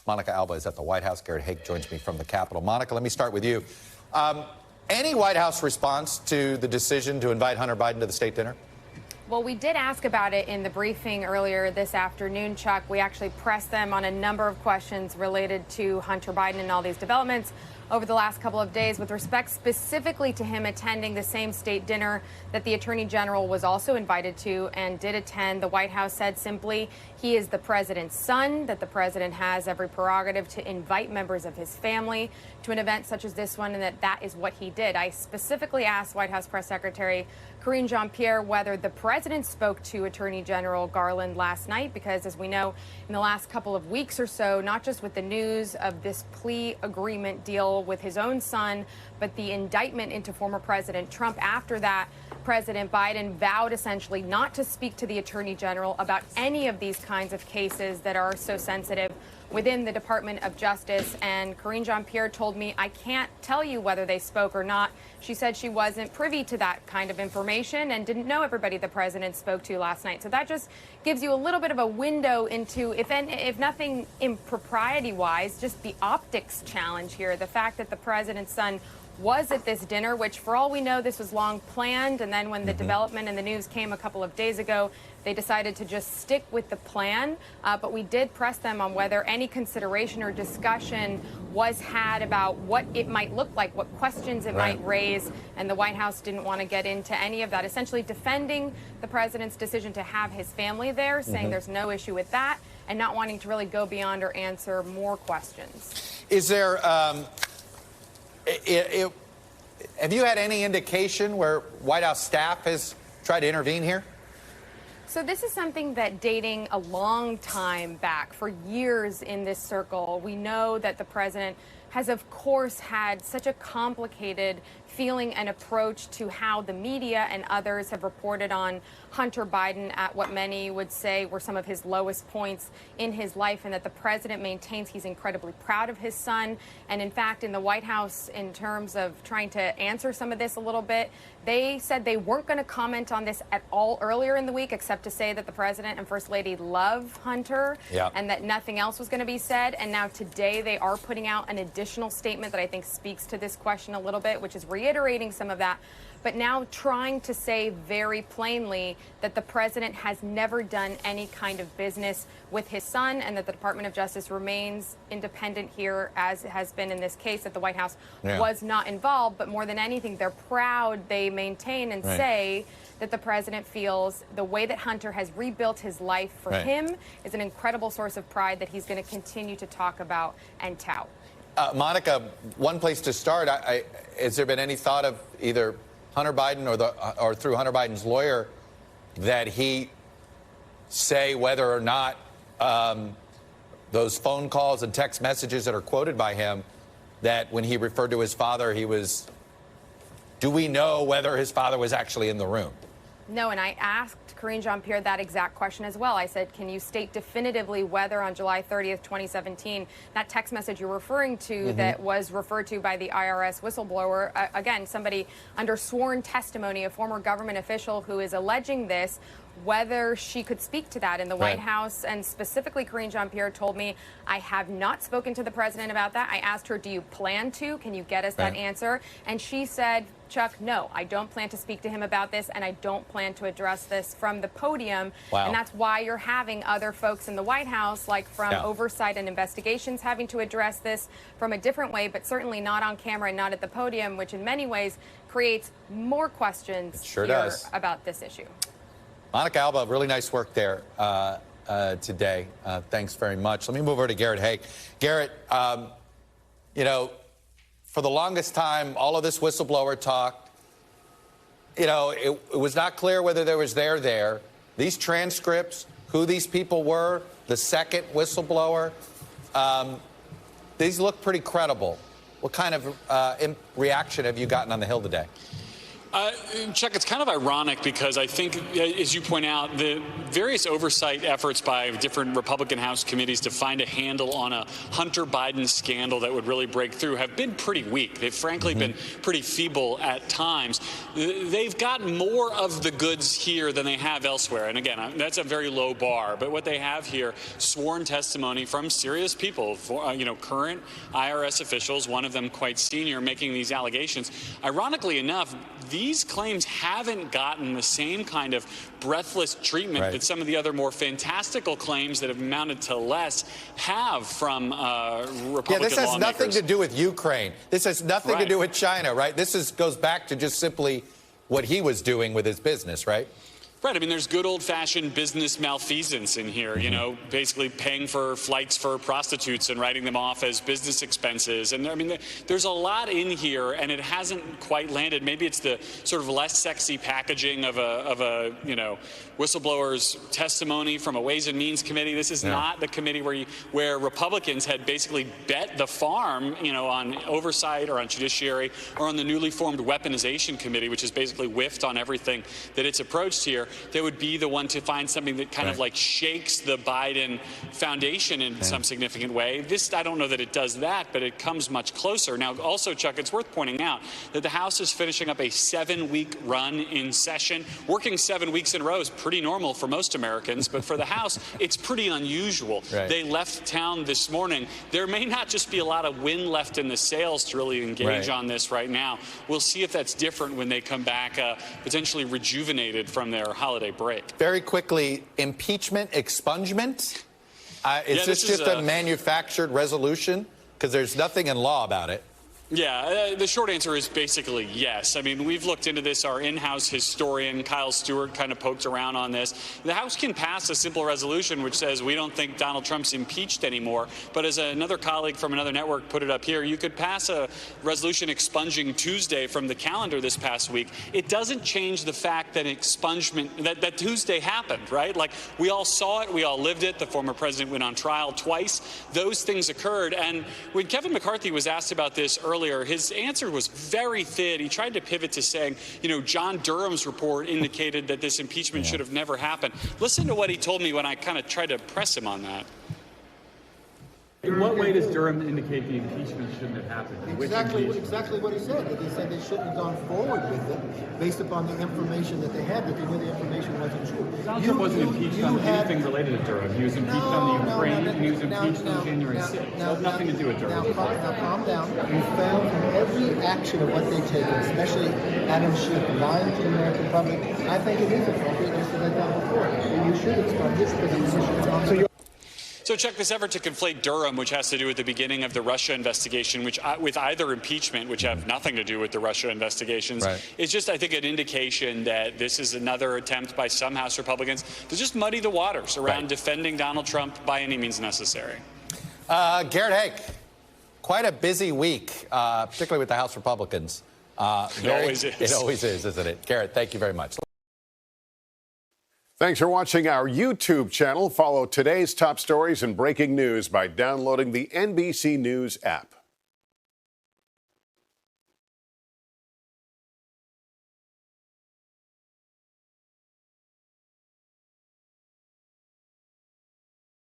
Monica Alba is at the White House. Garrett Haake joins me from the Capitol. Monica, let me start with you. Any White House response to the decision to invite Hunter Biden to the state dinner? Well, we did ask about it in the briefing earlier this afternoon, Chuck. We actually pressed them on a number of questions related to Hunter Biden and all these developments over the last couple of days with respect specifically to him attending the same state dinner that the Attorney General was also invited to and did attend. The White House said simply he is the president's son, that the president has every prerogative to invite members of his family to an event such as this one, and that is what he did. I specifically asked White House Press Secretary Karine Jean-Pierre whether the president spoke to Attorney General Garland last night, because as we know, in the last couple of weeks or so, not just with the news of this plea agreement deal with his own son, but the indictment into former President Trump after that, President Biden vowed essentially not to speak to the Attorney General about any of these kinds of cases that are so sensitive within the Department of Justice. And Karine Jean-Pierre told me, I can't tell you whether they spoke or not. She said she wasn't privy to that kind of information and didn't know everybody the president spoke to last night. So that just gives you a little bit of a window into, if nothing impropriety-wise, just the optics challenge here. The fact that the president's son was at this dinner, which for all we know, this was long planned. And then when the development in the news came a couple of days ago, they decided to just stick with the plan. But we did press them on whether any consideration or discussion was had about what it might look like, what questions it might raise. And the White House didn't want to get into any of that, essentially defending the president's decision to have his family there, saying there's no issue with that, and not wanting to really go beyond or answer more questions. Is there... have you had any indication where White House staff has tried to intervene here? So this is something that dating a long time back, for years in this circle, we know that the president has, of course, had such a complicated feeling and approach to how the media and others have reported on Hunter Biden at what many would say were some of his lowest points in his life, and that the president maintains he's incredibly proud of his son. And in fact, in the White House, in terms of trying to answer some of this a little bit, they said they weren't going to comment on this at all earlier in the week, except to say that the president and First Lady love Hunter and that nothing else was going to be said. And now today they are putting out an additional statement that I think speaks to this question a little bit, which is reiterating some of that, but now trying to say very plainly that the president has never done any kind of business with his son, and that the Department of Justice remains independent here, as has been in this case, that the White House was not involved. But more than anything, they're proud, they maintain and say that the president feels the way that Hunter has rebuilt his life for him is an incredible source of pride that he's going to continue to talk about and tout. Monica, one place to start, has there been any thought of either Hunter Biden or through Hunter Biden's lawyer that he say whether or not those phone calls and text messages that are quoted by him, that when he referred to his father, do we know whether his father was actually in the room? No, and I asked Karine Jean-Pierre that exact question as well. I said, can you state definitively whether on July 30th, 2017, that text message you're referring to that was referred to by the IRS whistleblower, again, somebody under sworn testimony, a former government official who is alleging this, whether she could speak to that in the White House. And specifically, Karine Jean-Pierre told me, I have not spoken to the president about that. I asked her, do you plan to? Can you get us that answer? And she said, Chuck, no, I don't plan to speak to him about this, and I don't plan to address this from the podium. And that's why you're having other folks in the White House, like from Oversight and Investigations, having to address this from a different way, but certainly not on camera and not at the podium, which in many ways creates more questions about this issue. Monica Alba, really nice work there today. Thanks very much. Let me move over to Garrett Haake. Garrett, you know, for the longest time, all of this whistleblower talk, you know, it was not clear whether there was there. These transcripts, who these people were, the second whistleblower, these look pretty credible. What kind of reaction have you gotten on the Hill today? Chuck, it's kind of ironic because I think, as you point out, the various oversight efforts by different Republican House committees to find a handle on a Hunter Biden scandal that would really break through have been pretty weak. They've frankly been pretty feeble at times. They've got more of the goods here than they have elsewhere. And again, that's a very low bar. But what they have here, sworn testimony from serious people, current IRS officials, one of them quite senior, making these allegations. Ironically enough, these claims haven't gotten the same kind of breathless treatment that some of the other more fantastical claims that have amounted to less have from Republican lawmakers. Yeah, this has nothing to do with Ukraine. This has nothing to do with China, right? This goes back to just simply what he was doing with his business, right? Right. I mean, there's good old-fashioned business malfeasance in here, basically paying for flights for prostitutes and writing them off as business expenses. And I mean, there's a lot in here, and it hasn't quite landed. Maybe it's the sort of less sexy packaging of a whistleblower's testimony from a Ways and Means committee. This is not the committee where Republicans had basically bet the farm, on oversight or on judiciary or on the newly formed weaponization committee, which has basically whiffed on everything that it's approached here. They would be the one to find something that kind of like shakes the Biden foundation in some significant way. This, I don't know that it does that, but it comes much closer. Now, also, Chuck, it's worth pointing out that the House is finishing up a 7-week run in session. Working 7 weeks in a row is pretty normal for most Americans, but for the House, it's pretty unusual. They left town this morning. There may not just be a lot of wind left in the sails to really engage on this right now. We'll see if that's different when they come back potentially rejuvenated from their holiday break. Very quickly, impeachment, expungement? Is this just a manufactured resolution? Because there's nothing in law about it. Yeah, the short answer is basically yes. I mean, we've looked into this. Our in-house historian, Kyle Stewart, kind of poked around on this. The House can pass a simple resolution which says we don't think Donald Trump's impeached anymore. But as another colleague from another network put it up here, you could pass a resolution expunging Tuesday from the calendar this past week. It doesn't change the fact that expungement, that Tuesday happened, right? Like, we all saw it. We all lived it. The former president went on trial twice. Those things occurred. And when Kevin McCarthy was asked about this earlier, his answer was very thin. He tried to pivot to saying, John Durham's report indicated that this impeachment should have never happened. Listen to what he told me when I kind of tried to press him on that. In what way does Durham indicate the impeachment shouldn't have happened? Exactly what he said. That he said they shouldn't have gone forward with it based upon the information that they had, that they knew the information wasn't true. Donald Trump wasn't impeached on anything related to Durham. He was impeached on the Ukraine, and he was impeached on January 6th. It had nothing to do with Durham. Now calm down. You found from every action of what they've taken, especially Adam Schiff lying to the American public, I think it is appropriate, just as I've done before. You should expunge this because the position is on the So, Chuck, this effort to conflate Durham, which has to do with the beginning of the Russia investigation, which with either impeachment, which have nothing to do with the Russia investigations, is just, I think, an indication that this is another attempt by some House Republicans to just muddy the waters around defending Donald Trump by any means necessary. Garrett Haake, quite a busy week, particularly with the House Republicans. It always is. It always is, isn't it? Garrett, thank you very much. Thanks for watching our YouTube channel. Follow today's top stories and breaking news by downloading the NBC News app.